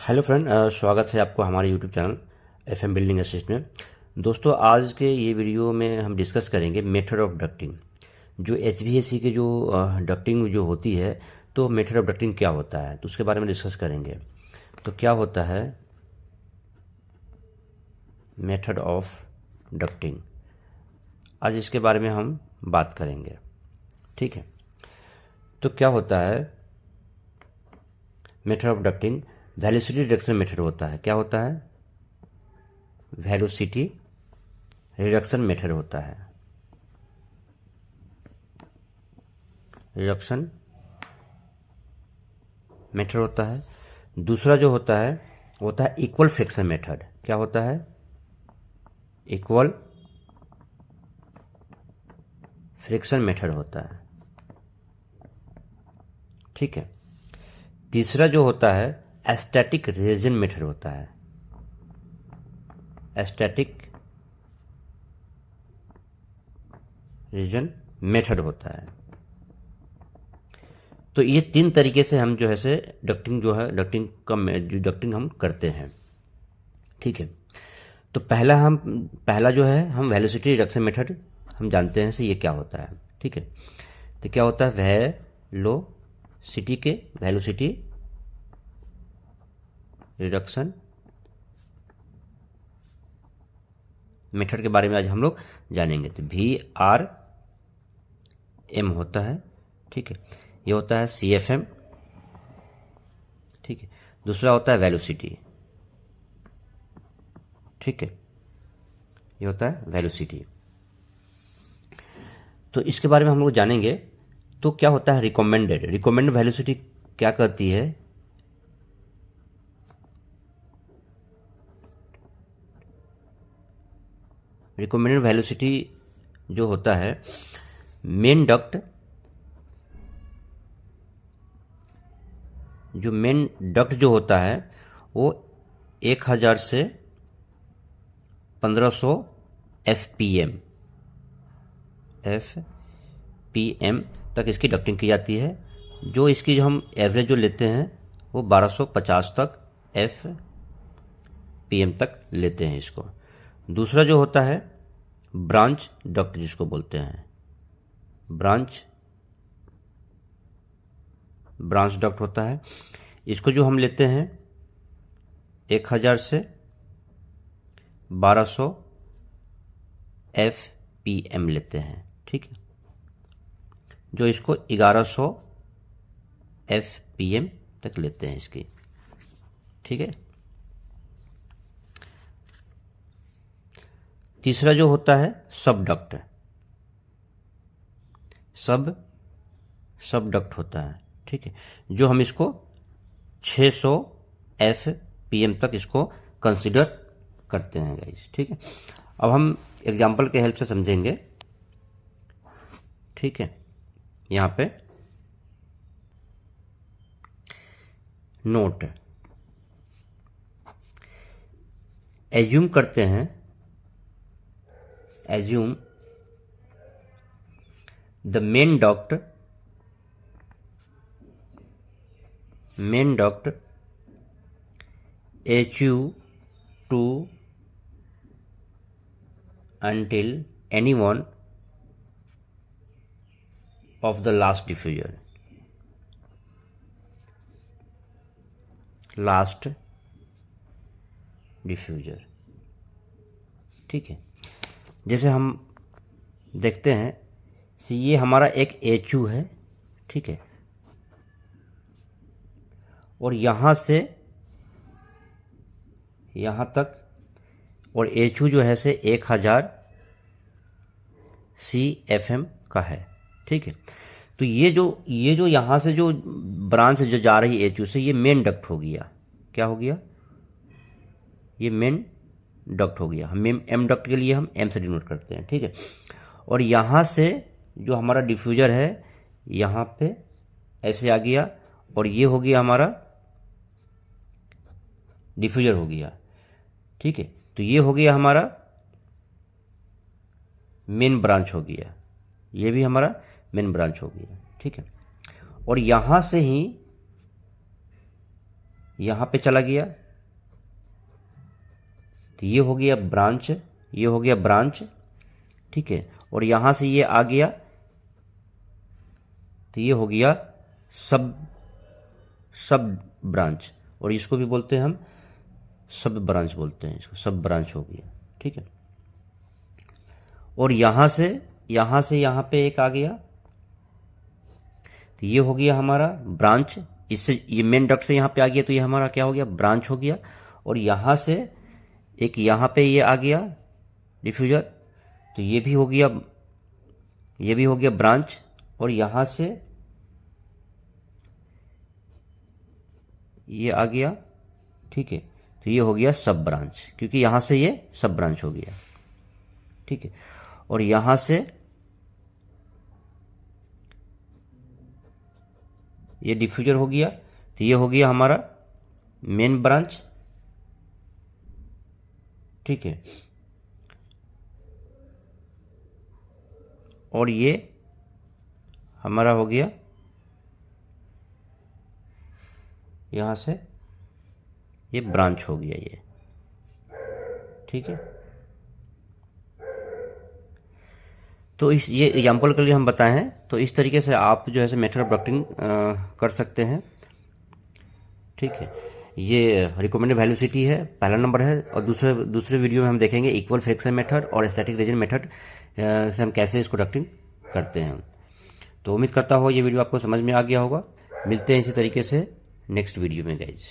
Hello friend, स्वागत है आपको हमारे YouTube channel FM building assist में। दोस्तों, आज के ये वीडियो में हम डिस्कस करेंगे मेथड ऑफ डक्टिंग। जो एचवीएसी के जो डक्टिंग जो होती है, तो मेथड ऑफ डक्टिंग क्या होता है तो उसके बारे में डिस्कस करेंगे। तो क्या होता है मेथड ऑफ डक्टिंग, आज इसके बारे में हम बात करेंगे। ठीक है, तो क्या होता है method of ducting? Velocity reduction method होता है। क्या होता है? वेलोसिटी रिडक्शन मेथड होता है। रिडक्शन मेथड होता है। दूसरा जो होता है वो होता है इक्वल फ्रिक्शन मेथड। क्या होता है? इक्वल फ्रिक्शन मेथड होता है। ठीक है। तीसरा जो होता है एस्थेटिक रीजन मेथड होता है। एस्थेटिक रीजन मेथड होता है। तो ये तीन तरीके से हम जो है से डक्टिंग जो है डक्टिंग हम करते हैं। ठीक है। तो पहला जो है हम वेलोसिटी रिडक्शन मेथड हम जानते हैं से ये क्या होता है। ठीक है। तो क्या होता है वेलोसिटी रिडक्शन मेथड के बारे में आज हम लोग जानेंगे। तो VRM होता है। ठीक है। ये होता है CFM। ठीक है। दूसरा होता है वेलोसिटी। ठीक है। ये होता है वेलोसिटी। तो इसके बारे में हम लोग जानेंगे। तो क्या होता है रिकमेंडेड वेलोसिटी क्या करती है? रिकमेंडेड वेलोसिटी जो होता है मेन डक्ट जो होता है वो 1000 से 1500 एफपीएम तक इसकी डक्टिंग की जाती है। जो इसकी जो हम एवरेज जो लेते हैं वो 1250 तक एफपीएम तक लेते हैं इसको। दूसरा जो होता है ब्रांच डक्ट जिसको बोलते हैं, ब्रांच डक्ट होता है। इसको जो हम लेते हैं 1000 से 1200 एफपीएम लेते हैं। ठीक है। जो इसको 1100 एफपीएम तक लेते हैं इसकी। ठीक है। तीसरा जो होता है सब डक्ट होता है। ठीक है। जो हम इसको 600 एफपीएम तक इसको कंसीडर करते हैं गाइस। ठीक है। अब हम एग्जांपल के हेल्प से समझेंगे। ठीक है। यहां पे नोट एज्यूम करते हैं, assume the main duct HU to until any one of the last diffuser ठीक है। जैसे हम देखते हैं ये हमारा एक HU है। ठीक है। और यहां से यहां तक और HU जो है से 1000 CFM का है। ठीक है। तो ये जो यहां से जो ब्रांच जो जा रही है HU से, ये मेन डक्ट हो गया। क्या हो गया? ये मेन डक्ट हो गया। हम एम डक्ट के लिए हम M से डिनोट करते हैं। ठीक है। और यहां से जो हमारा डिफ्यूजर है यहां पे ऐसे आ गया और ये हो गया हमारा डिफ्यूजर हो गया। ठीक है। तो ये हो गया हमारा मेन ब्रांच हो गया। ये भी हमारा मेन ब्रांच हो गया। ठीक है। और यहां से ही यहाँ पे चला गया, तो ये हो गया ब्रांच, ये हो गया ब्रांच, ठीक है। और यहाँ से ये आ गया, तो ये हो गया सब ब्रांच, और इसको भी बोलते हैं हम सब ब्रांच बोलते हैं इसको, सब ब्रांच हो गया, ठीक है। और यहाँ से यहाँ पे एक आ गया, तो ये हो गया हमारा ब्रांच, इससे ये मेन डक्ट से यहाँ पे आ गया, तो ये हमारा क्या हो गया, ब्रांच हो गया। और यहाँ से एक यहाँ पे ये आ गया डिफ्यूजर, तो ये भी हो गया, ये भी हो गया ब्रांच। और यहाँ से ये आ गया, ठीक है, तो ये हो गया सब ब्रांच, क्योंकि यहाँ से ये सब ब्रांच हो गया, ठीक है। और यहाँ से ये डिफ्यूजर हो गया, तो ये हो गया हमारा मेन ब्रांच, ठीक है। और ये हमारा हो गया यहाँ से ये ब्रांच हो गया ये, ठीक है। तो इस ये एग्जाम्पल के लिए हम बताए हैं, तो इस तरीके से आप जो है मेथड ऑफ डक्टिंग कर सकते हैं, ठीक है। ये रिकमेंडेड वेलोसिटी है, पहला नंबर है। और दूसरे वीडियो में हम देखेंगे इक्वल फ्रिक्शन मेथड और स्टैटिक रीजन मेथड से हम कैसे इसको डक्टिंग करते हैं। तो उम्मीद करता हूँ ये वीडियो आपको समझ में आ गया होगा। मिलते हैं इसी तरीके से नेक्स्ट वीडियो में गाइज।